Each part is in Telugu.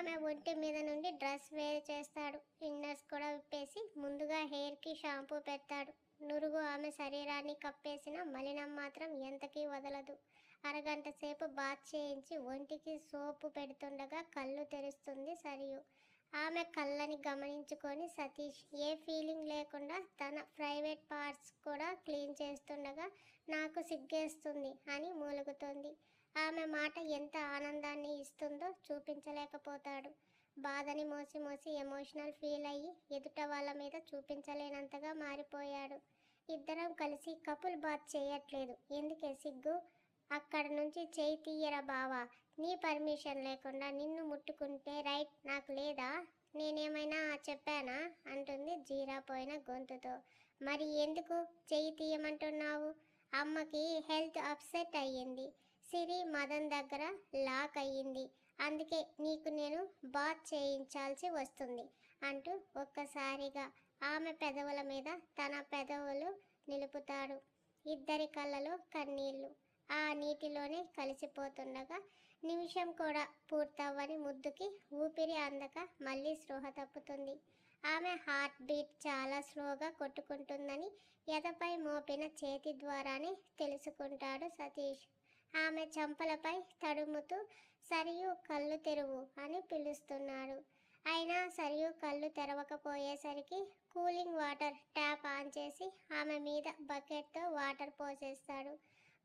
ఆమె ఒంటి మీద నుండి డ్రెస్ వేరు చేస్తాడు. ఇన్నర్స్ కూడా విప్పేసి ముందుగా హెయిర్కి షాంపూ పెడతాడు. నురుగు ఆమె శరీరాన్ని కప్పేసిన మలినం మాత్రం ఎంతకీ వదలదు. అరగంట సేపు బాత్ చేయించి ఒంటికి సోపు పెడుతుండగా కళ్ళు తెరుస్తుంది సరియు. ఆమె కళ్ళని గమనించుకొని సతీష్ ఏ ఫీలింగ్ లేకుండా తన ప్రైవేట్ పార్ట్స్ కూడా క్లీన్ చేస్తుండగా నాకు సిగ్గేస్తుంది అని మూలుగుతుంది. ఆమె మాట ఎంత ఆనందాన్ని ఇస్తుందో చూపించలేకపోతాడు. బాధని మోసి మోసి ఎమోషనల్ ఫీల్ అయ్యి ఎదుట వాళ్ళ మీద చూపించలేనంతగా మారిపోయాడు. ఇద్దరం కలిసి కపుల్ బాత్ చేయట్లేదు, ఎందుకే సిగ్గు? అక్కడ నుంచి చేయి తీయరా బావా, నీ పర్మిషన్ లేకుండా నిన్ను ముట్టుకుంటే రైట్ నాకు లేదా? నేనేమైనా చెప్పానా అంటుంది జీరాపోయిన గొంతుతో. మరి ఎందుకు చెయ్యి తీయమంటున్నావు? అమ్మకి హెల్త్ అప్సెట్ అయ్యింది, సిరి మదన్ దగ్గర లాక్ అయ్యింది, అందుకే నీకు నేను బాత్ చేయించాల్సి వస్తుంది అంటూ ఒక్కసారిగా ఆమె పెదవుల మీద తన పెదవులు నిలుపుతాడు. ఇద్దరి కళ్ళలో కన్నీళ్లు ఆ నీటిలోనే కలిసిపోతుండగా నిమిషం కూడా పూర్తవ్వని ముద్దుకి ఊపిరి అందక మళ్ళీ స్పృహ తప్పుతుంది. ఆమె హార్ట్ బీట్ చాలా స్లోగా కొట్టుకుంటుందని ఎదపై మోపిన చేతి ద్వారానే తెలుసుకుంటాడు సతీష్. ఆమె చెంపలపై తడుముతూ సరియు కళ్ళు తెరువు అని పిలుస్తున్నాడు. అయినా సరియు కళ్ళు తెరవకపోయేసరికి కూలింగ్ వాటర్ ట్యాప్ ఆన్ చేసి ఆమె మీద బకెట్తో వాటర్ పోసేస్తాడు.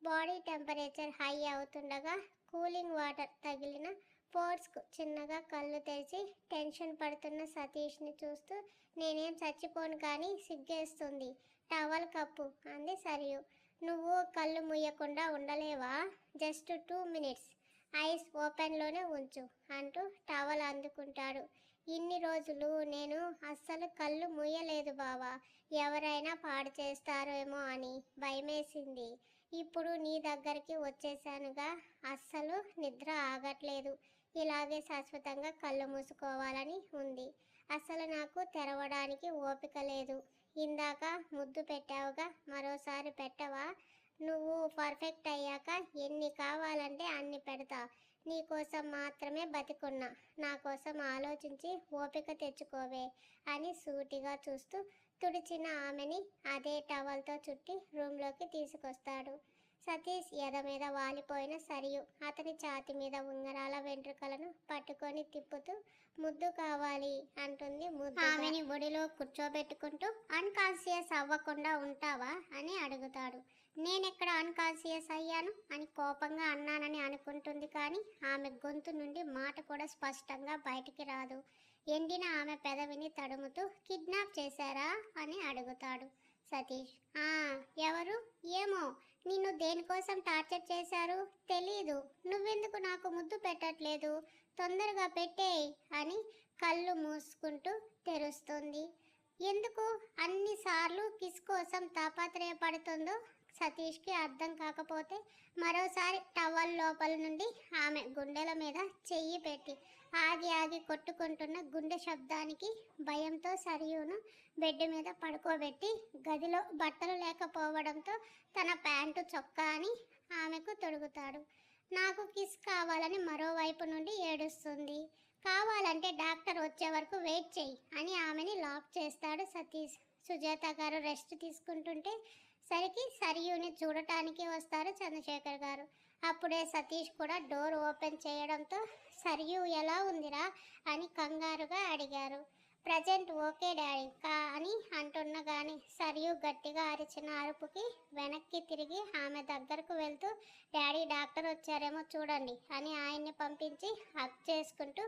బాడీ టెంపరేచర్ హై అవుతుండగా కూలింగ్ వాటర్ తగిలిన పోర్స్కు చిన్నగా కళ్ళు తెరిచి టెన్షన్ పడుతున్న సతీష్ని చూస్తూ నేనేం చచ్చిపోను కానీ సిగ్గేస్తుంది, టవల్ కప్పు అంది సరియు. నువ్వు కళ్ళు ముయ్యకుండా ఉండలేవా? జస్ట్ 2 minutes, ఐస్ ఓపెన్లోనే ఉంచు అంటూ టవల్ అందుకుంటాడు. ఇన్ని రోజులు నేను అస్సలు కళ్ళు ముయ్యలేదు బావా, ఎవరైనా పాడు చేస్తారేమో అని భయమేసింది. ఇప్పుడు నీ దగ్గరికి వచ్చేసానుగా, అస్సలు నిద్ర ఆగట్లేదు. ఇలాగే శాశ్వతంగా కళ్ళు మూసుకోవాలని ఉంది. అసలు నాకు తెరవడానికి ఓపిక లేదు. ఇందాక ముద్దు పెట్టావుగా, మరోసారి పెట్టవా? నువ్వు పర్ఫెక్ట్ అయ్యాక ఎన్ని కావాలంటే అన్ని పెడతా. నీకోసం మాత్రమే బతికున్నా, నా కోసం ఆలోచించి ఓపిక తెచ్చుకోవే అని సూటిగా చూస్తూ తుడిచిన ఆమెని అదే టవల్తో చుట్టి రూమ్లోకి తీసుకొస్తాడు. సతీష్ ఎద మీద వాలిపోయిన సరియు అతని ఛాతి మీద ఉంగరాల వెంట్రుకలను పట్టుకొని తిప్పుతూ ముద్దు కావాలి అంటుంది. ముద్దు ఆమెని ఒడిలో కూర్చోబెట్టుకుంటూ అన్కాన్షియస్ అవ్వకుండా ఉంటావా అని అడుగుతాడు. నేనెక్కడ అన్కాన్షియస్ అయ్యాను అని కోపంగా అన్నానని అనుకుంటుంది కానీ ఆమె గొంతు నుండి మాట కూడా స్పష్టంగా బయటికి రాదు. ఎండిన ఆమె పెదవిని తడుముతూ కిడ్నాప్ చేశారా అని అడుగుతాడు సతీష్. ఎవరు? ఏమో, నిన్ను దేనికోసం టార్చర్ చేశారు తెలీదు. నువ్వెందుకు నాకు ముద్దు పెట్టట్లేదు? తొందరగా పెట్టేయ్ అని కళ్ళు మూసుకుంటూ తెరుస్తుంది. ఎందుకు అన్నిసార్లు కిస్ కోసం తాపత్రయపడుతుందో సతీష్కి అర్థం కాకపోతే మరోసారి టవల్ లోపల నుండి ఆమె గుండెల మీద చెయ్యి పెట్టి ఆగి ఆగి కొట్టుకుంటున్న గుండె శబ్దానికి భయంతో సరియును బెడ్ మీద పడుకోబెట్టి గదిలో బట్టలు లేకపోవడంతో తన ప్యాంటు చొక్కాని ఆమెకు తొడుగుతాడు. నాకు కిస్ కావాలని మరోవైపు నుండి ఏడుస్తుంది. కావాలంటే డాక్టర్ వచ్చే వరకు వెయిట్ చెయ్యి అని ఆమెని లాక్ చేస్తాడు సతీష్. సుజాత గారు రెస్ట్ తీసుకుంటుంటే సరికి సరియుని చూడటానికి వస్తారు చంద్రశేఖర్ గారు. అప్పుడే సతీష్ కూడా డోర్ ఓపెన్ చేయడంతో సరియు ఎలా ఉందిరా అని కంగారుగా అడిగారు. ప్రజెంట్ ఓకే డాడీ అని అంటున్న కానీ సరియు గట్టిగా అరిచిన అరుపుకి వెనక్కి తిరిగి ఆమె దగ్గరకు వెళ్తూ డాడీ డాక్టర్ వచ్చారేమో చూడండి అని ఆయన్ని పంపించి హగ్ చేసుకుంటూ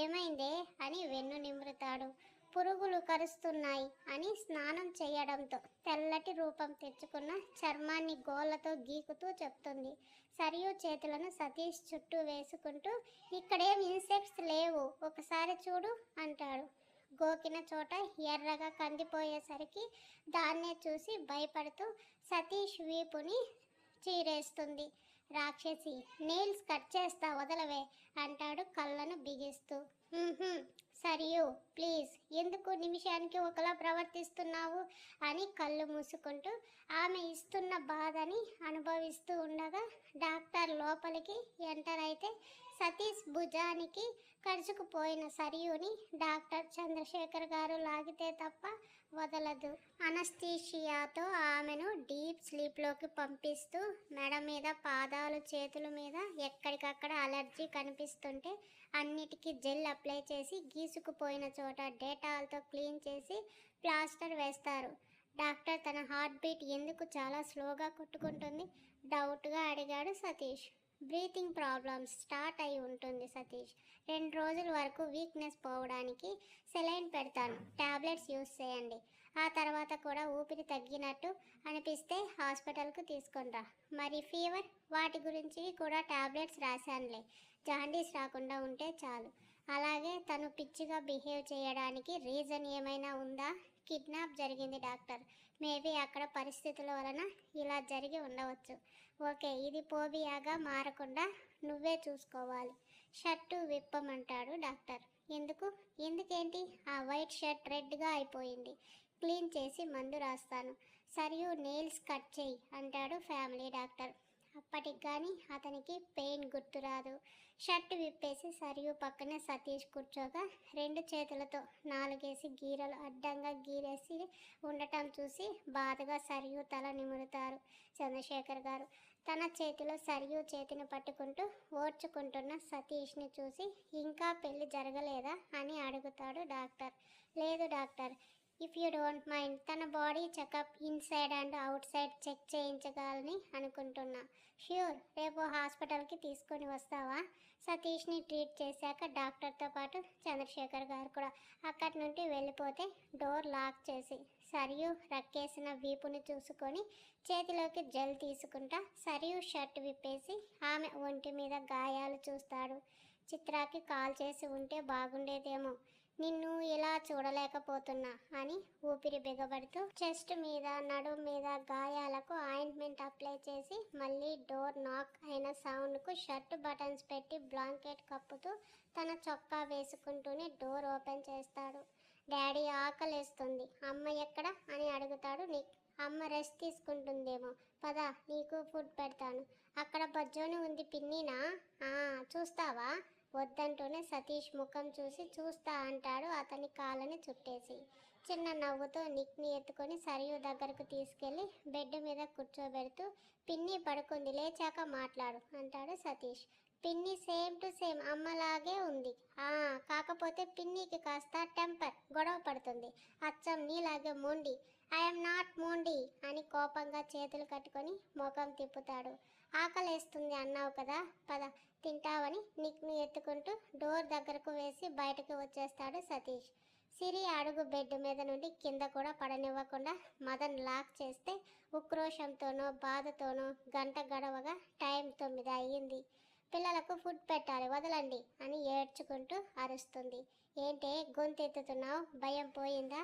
ఏమైందే అని వెన్ను నిమురుతాడు. పురుగులు కరుస్తున్నాయి అని స్నానం చేయడంతో తెల్లటి రూపం తెచ్చుకున్న చర్మాన్ని గోళ్లతో గీకుతూ చెప్తుంది. సరియు చేతులను సతీష్ చుట్టూ వేసుకుంటూ ఇక్కడేం ఇన్సెక్ట్స్ లేవు, ఒకసారి చూడు అంటాడు. గోకిన చోట ఎర్రగా కందిపోయేసరికి దాన్నే చూసి భయపడుతూ సతీష్ వీపుని చీరేస్తుంది. రాక్షసి, నెయిల్స్ కట్ చేస్తా వదలవే అంటాడు కళ్ళను బిగిస్తూ. సరియు ప్లీజ్, ఎందుకు నిమిషానికి ఒకలా ప్రవర్తిస్తున్నావు అని కళ్ళు మూసుకుంటూ ఆమె ఇస్తున్న బాధని అనుభవిస్తూ ఉండగా డాక్టర్ లోపలికి ఎంటర్ అయితే సతీష్ భుజానికి కరుచుకుపోయిన సరియుని డాక్టర్ చంద్రశేఖర్ గారు లాగితే తప్ప వదలదు. అనస్థీషియాతో ఆమెను డీప్ స్లీప్లోకి పంపిస్తూ మెడ మీద, పాదాలు, చేతుల మీద ఎక్కడికక్కడ అలర్జీ కనిపిస్తుంటే అన్నిటికీ జెల్ అప్లై చేసి గీసుకుపోయిన చోట డేటాల్తో క్లీన్ చేసి ప్లాస్టర్ వేస్తారు. డాక్టర్ తన హార్ట్ బీట్ ఎందుకు చాలా స్లోగా కొట్టుకుంటుంది డౌట్గా అడిగాడు సతీష్. బ్రీతింగ్ ప్రాబ్లమ్స్ స్టార్ట్ అయి ఉంటుంది సతీష్. 2 రోజుల వరకు వీక్నెస్ పోవడానికి సెలైన్ పెడతాను, టాబ్లెట్స్ యూస్ చేయండి. ఆ తర్వాత కూడా ఊపిరి తగ్గినట్టు అనిపిస్తే హాస్పిటల్కు తీసుకొనిరా. మరి ఫీవర్, వాటి గురించి కూడా టాబ్లెట్స్ రాశానులే, జాండీస్ రాకుండా ఉంటే చాలు. అలాగే తను పిచ్చిగా బిహేవ్ చేయడానికి రీజన్ ఏమైనా ఉందా? కిడ్నాప్ జరిగింది డాక్టర్. మేబీ అక్కడ పరిస్థితుల వలన ఇలా జరిగి ఉండవచ్చు. ఓకే, ఇది పోబియాగా మారకుండా నువ్వే చూసుకోవాలి. షర్టు విప్పమంటాడు డాక్టర్. ఎందుకేంటి? ఆ వైట్ షర్ట్ రెడ్గా అయిపోయింది. క్లీన్ చేసి మందు రాస్తాను. సరియు నెయిల్స్ కట్ చేయి అంటాడు ఫ్యామిలీ డాక్టర్. అప్పటికి కానీ అతనికి పెయిన్ గుర్తురాదు. షర్ట్ విప్పేసి సరియు పక్కనే సతీష్ కూర్చోగా 2 చేతులతో 4 గీరలు అడ్డంగా గీరేసి ఉండటం చూసి బాధగా సరియు తల నిమురుతారు చంద్రశేఖర్ గారు. తన చేతిలో సరియు చేతిని పట్టుకుంటూ ఓర్చుకుంటున్న సతీష్ని చూసి ఇంకా పెళ్లి జరగలేదా అని అడుగుతాడు డాక్టర్. లేదు doctor, if you don't mind తన body checkup inside and outside check చేయించగలని అనుకుంటున్నా. ష్యూర్, రేపు హాస్పిటల్కి తీసుకొని వస్తావా? సతీష్ని ట్రీట్ చేశాక డాక్టర్తో పాటు చంద్రశేఖర్ గారు కూడా అక్కడి నుండి వెళ్ళిపోతే డోర్ లాక్ చేసి సరియు రక్కేసిన వీపుని చూసుకొని చేతిలోకి జెల్ తీసుకుంటా సరియు షర్ట్ విప్పేసి ఆమె ఒంటి మీద గాయాలు చూస్తాడు. చిత్రాకి కాల్ చేసి ఉంటే బాగుండేదేమో, నిన్ను ఇలా చూడలేకపోతున్నా అని ఊపిరి బిగబడుతూ చెస్ట్ మీద, నడుము మీద గాయాలకు ఆయింట్మెంట్ అప్లై చేసి మళ్ళీ డోర్ నాక్ అయిన సౌండ్కు షర్ట్ బటన్స్ పెట్టి బ్లాంకెట్ కప్పుతూ తన చొక్కా వేసుకుంటూనే డోర్ ఓపెన్ చేస్తాడు. డాడీ ఆకలేస్తుంది, అమ్మ ఎక్కడ అని అడుగుతాడు నిక్. అమ్మ రెస్ట్ తీసుకుంటుందేమో, పద నీకు ఫుడ్ పెడతాను. అక్కడ బజ్జోని ఉంది పిన్నినా, చూస్తావా? వద్దంటూనే సతీష్ ముఖం చూసి చూస్తా అంటాడు అతని కాళ్ళని చుట్టేసి. చిన్న నవ్వుతో నిక్ని ఎత్తుకొని సరియు దగ్గరకు తీసుకెళ్ళి బెడ్ మీద కూర్చోబెడుతూ పిన్ని పడుకుంది, లేచాక మాట్లాడు అంటాడు సతీష్. పిన్ని సేమ్ టు సేమ్ అమ్మలాగే ఉంది. కాకపోతే పిన్నికి కాస్త టెంపర్, గొడవ పడుతుంది. అచ్చం నీలాగే మొండి. ఐఎమ్ నాట్ మొండి అని కోపంగా చేతులు కట్టుకొని ముఖం తిప్పుతాడు. ఆకలేస్తుంది అన్నావు కదా, పద తింటావని నిక్ను ఎత్తుకుంటూ డోర్ దగ్గరకు వేసి బయటకు వచ్చేస్తాడు సతీష్. సిరి అడుగు బెడ్ మీద నుండి కింద కూడా పడనివ్వకుండా మదన్ లాక్ చేస్తే ఉక్రోషంతోనో బాధతోనో గంట గడవగా టైం 9 అయ్యింది. పిల్లలకు ఫుడ్ పెట్టాలి, వదలండి అని ఏడ్చుకుంటూ అరుస్తుంది. ఏంటే గొంతెత్తుతున్నావు, భయం పోయిందా?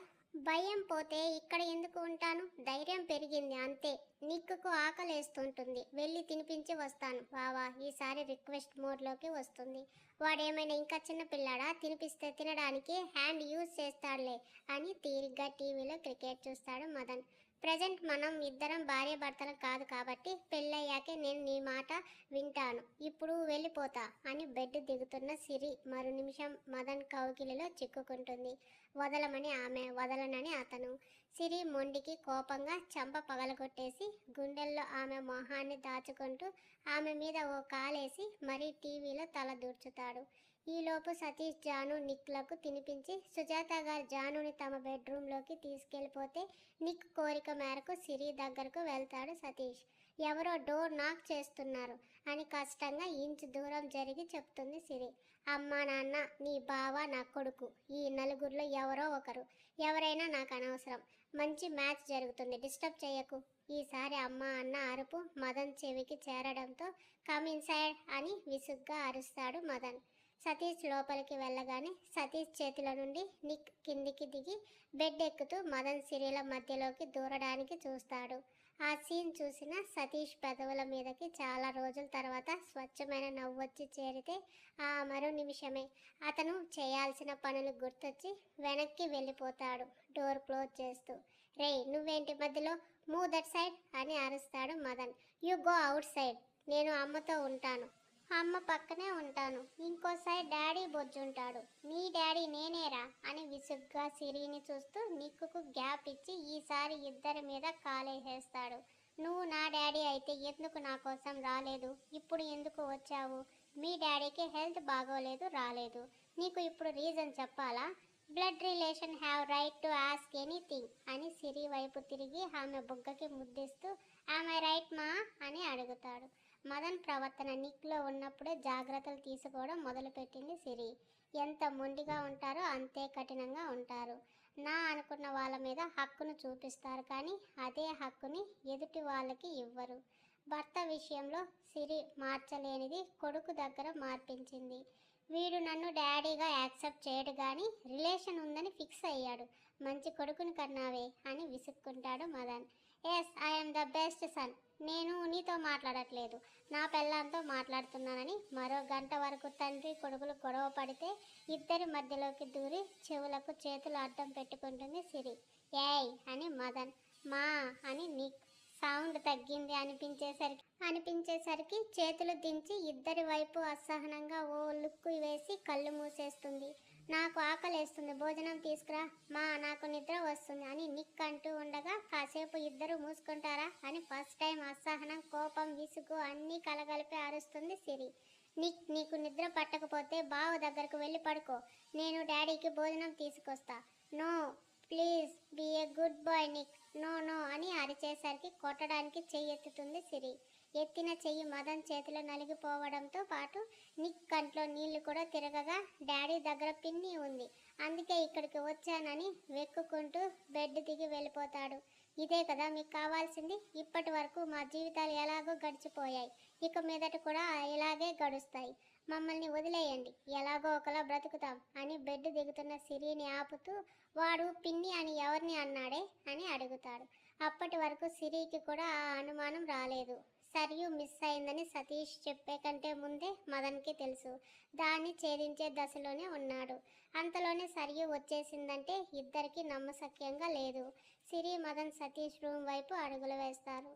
భయం పోతే ఇక్కడ ఎందుకు ఉంటాను, ధైర్యం పెరిగింది అంతే. నిక్కుకు ఆకలేస్తుంటుంది, వెళ్ళి తినిపించి వస్తాను బావా. ఈసారి రిక్వెస్ట్ మోడ్లోకి వస్తుంది. వాడేమైనా ఇంకా చిన్న పిల్లాడా, తినిపిస్తే తినడానికి హ్యాండ్ యూజ్ చేస్తాడులే అని తీరిగ్గా టీవీలో క్రికెట్ చూస్తాడు మదన్. ప్రజెంట్ మనం ఇద్దరం భార్య భర్తలు కాదు కాబట్టి పెళ్ళయ్యాకే నేను నీ మాట వింటాను, ఇప్పుడు వెళ్ళిపోతా అని బెడ్ దిగుతున్న సిరి మరు నిమిషం మదన్ కౌగిలిలో చిక్కుకుంటుంది. వదలమని ఆమె, వదలనని అతను. సిరి మొండికి కోపంగా చంప పగలగొట్టేసి గుండెల్లో ఆమె మొహాన్ని దాచుకుంటూ ఆమె మీద ఓ కాలేసి మరీ టీవీలో తల దూర్చుతాడు. ఈలోపు సతీష్ జాను నిక్లకు తినిపించి సుజాత గారు జానుని తమ బెడ్రూమ్లోకి తీసుకెళ్ళిపోతే నిక్ కోరిక మేరకు సిరి దగ్గరకు వెళ్తాడు సతీష్. ఎవరో డోర్ నాక్ చేస్తున్నారు అని కష్టంగా ఇంచు దూరం జరిగి చెప్తుంది సిరి. అమ్మా నాన్న, నీ బావ, నా కొడుకు, ఈ నలుగురిలో ఎవరో ఒకరు, ఎవరైనా నాకు అనవసరం. మంచి మ్యాచ్ జరుగుతుంది, డిస్టర్బ్ చేయకు. ఈసారి అమ్మ అన్న అరుపు మదన్ చెవికి చేరడంతో కమ్ ఇన్సైడ్ అని విసుగ్గా అరుస్తాడు మదన్. సతీష్ లోపలికి వెళ్ళగానే సతీష్ చేతుల నుండి నిక్ కిందికి దిగి బెడ్ ఎక్కుతూ మదన్ సిరిల మధ్యలోకి దూరడానికి చూస్తాడు. ఆ సీన్ చూసిన సతీష్ పెదవుల మీదకి చాలా రోజుల తర్వాత స్వచ్ఛమైన నవ్వొచ్చి చేరితే ఆ మరో నిమిషమే అతను చేయాల్సిన పనులు గుర్తొచ్చి వెనక్కి వెళ్ళిపోతాడు డోర్ క్లోజ్ చేస్తూ. రేయ్, నువ్వేంటి మధ్యలో, మూవ్ దట్ సైడ్ అని అరుస్తాడు Madan. You go outside, నేను అమ్మతో ఉంటాను. అమ్మ పక్కనే ఉంటాను. ఇంకోసారి డాడీ బొజ్జుంటాడు. నీ డాడీ నేనేరా అని విసుగ్గా సిరిని చూస్తూ నిక్కుకు గ్యాప్ ఇచ్చి ఈసారి ఇద్దరి మీద కాలేసేస్తాడు. నువ్వు నా డాడీ అయితే ఎందుకు నా కోసం రాలేదు? ఇప్పుడు ఎందుకు వచ్చావు? మీ డాడీకి హెల్త్ బాగోలేదు, రాలేదు. నీకు ఇప్పుడు రీజన్ చెప్పాలా? Blood relation have right to ask anything అని సిరి వైపు తిరిగి ఆమె బుగ్గకి ముద్దిస్తూ ఆమె రైట్ మా అని అడుగుతాడు. మదన్ ప్రవర్తన నిక్లో ఉన్నప్పుడే జాగ్రత్తలు తీసుకోవడం మొదలుపెట్టింది సిరి. ఎంత మొండిగా ఉంటారో అంతే కఠినంగా ఉంటారు. నా అనుకున్న వాళ్ళ మీద హక్కును చూపిస్తారు, కానీ అదే హక్కుని ఎదుటి వాళ్ళకి ఇవ్వరు. భర్త విషయంలో సిరి మార్చలేనిది కొడుకు దగ్గర మార్పించింది. వీడు నన్ను డాడీగా యాక్సెప్ట్ చేయడు, కానీ రిలేషన్ ఉందని ఫిక్స్ అయ్యాడు. మంచి కొడుకుని కన్నావే అని విసుక్కుంటాడు Madan. Yes, I'm the best son. నేను నీతో మాట్లాడట్లేదు, నా పెళ్ళాంతో మాట్లాడుతున్నానని మరో గంట వరకు తండ్రి కొడుకులు గొడవ పడితే ఇద్దరి మధ్యలోకి దూరి చెవులకు చేతులు అడ్డం పెట్టుకుంటుంది సిరి. ఏయ్ అని మదన్. మా అని నిక్. సౌండ్ తగ్గింది అనిపించేసరికి చేతులు దించి ఇద్దరి వైపు అసహనంగా ఓ లుక్కు వేసి కళ్ళు మూసేస్తుంది. నాకు ఆకలేస్తుంది, భోజనం తీసుకురా. మా నాకు నిద్ర వస్తుంది అని నిక్ అంటూ ఉండగా కాసేపు ఇద్దరు మూసుకుంటారా అని ఫస్ట్ టైం అసహనం, కోపం, విసుగు అన్నీ కలగలిపి అరుస్తుంది సిరి. నిక్, నీకు నిద్ర పట్టకపోతే బావ దగ్గరకు వెళ్ళి పడుకో. నేను డాడీకి భోజనం తీసుకొస్తా. No please be a good boy Nick. No no అని అరిచేసరికి కొట్టడానికి చెయ్యెత్తుతుంది సిరి. ఎత్తిన చెయ్యి మదన్ చేతిలో నలిగిపోవడంతో పాటు నిక్ కంట్లో నీళ్లు కూడా తిరగగా డాడీ దగ్గర పిన్ని ఉంది, అందుకే ఇక్కడికి వచ్చానని వెక్కుకుంటూ బెడ్ దిగి వెళ్ళిపోతాడు. ఇదే కదా మీకు కావాల్సింది? ఇప్పటి వరకు మా జీవితాలు ఎలాగో గడిచిపోయాయి, ఇక మీదట కూడా ఇలాగే గడుస్తాయి. మమ్మల్ని వదిలేయండి, ఎలాగో ఒకలా బ్రతుకుతాం అని బెడ్ దిగుతున్న సిరిని ఆపుతూ వాడు పిన్ని అని ఎవరిని అన్నాడే అని అడుగుతాడు. అప్పటి వరకు సిరికి కూడా ఆ అనుమానం రాలేదు. సరియు మిస్ అయిందని సతీష్ చెప్పే కంటే ముందే మదన్కి తెలుసు. దాన్ని ఛేదించే దశలోనే ఉన్నాడు. అంతలోనే సరియు వచ్చేసిందంటే ఇద్దరికి నమ్మశక్యంగా లేదు. సిరి, మదన్ సతీష్ రూమ్ వైపు అడుగులు వేస్తారు.